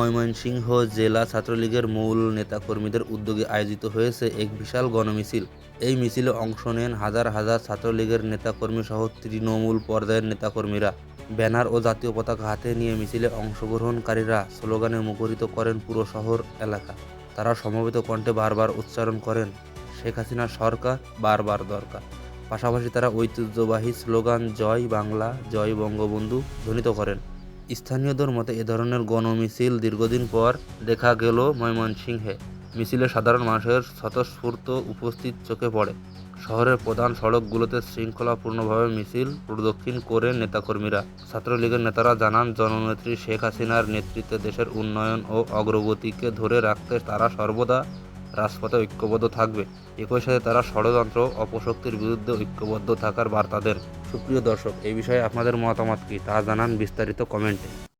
ময়মনসিংহ জেলা ছাত্রলীগের মূল নেতাকর্মীদের উদ্যোগে আয়োজিত হয়েছে এক বিশাল গণমিছিল। এই মিছিলে অংশ নেন হাজার হাজার ছাত্রলীগের নেতাকর্মী সহ তৃণমূল পর্যায়ের নেতাকর্মীরা। ব্যানার ও জাতীয় পতাকা হাতে নিয়ে মিছিলে অংশগ্রহণকারীরা স্লোগানে মুখরিত করেন পুরো শহর এলাকা। তারা সমবেত কণ্ঠে বারবার উচ্চারণ করেন, শেখ হাসিনার সরকার বারবার দরকার। পাশাপাশি তারা ঐতিহ্যবাহী স্লোগান জয় বাংলা, জয় বঙ্গবন্ধু ধ্বনিত করেন। স্থানীয়দের মতে এ ধরনের গণমিছিল দীর্ঘদিন পর দেখা গেল ময়মনসিংহে। মিছিলে সাধারণ মানুষের স্বতঃস্ফূর্ত উপস্থিতি চোখে পড়ে। শহরের প্রধান সড়কগুলোতে শৃঙ্খলাপূর্ণভাবে মিছিল প্রদক্ষিণ করেন নেতাকর্মীরা। ছাত্রলীগের নেতারা জানান, জননেত্রী শেখ হাসিনার নেতৃত্বে দেশের উন্নয়ন ও অগ্রগতিকে ধরে রাখতে তারা সর্বদা রাজপথে ঐক্যবদ্ধ থাকবে। একই সাথে তারা ষড়যন্ত্র অপশক্তির বিরুদ্ধে ঐক্যবদ্ধ থাকার বার্তা দেন। সুপ্রিয় দর্শক, এই বিষয়ে আপনাদের মতামত কি তা জানান বিস্তারিত কমেন্টে।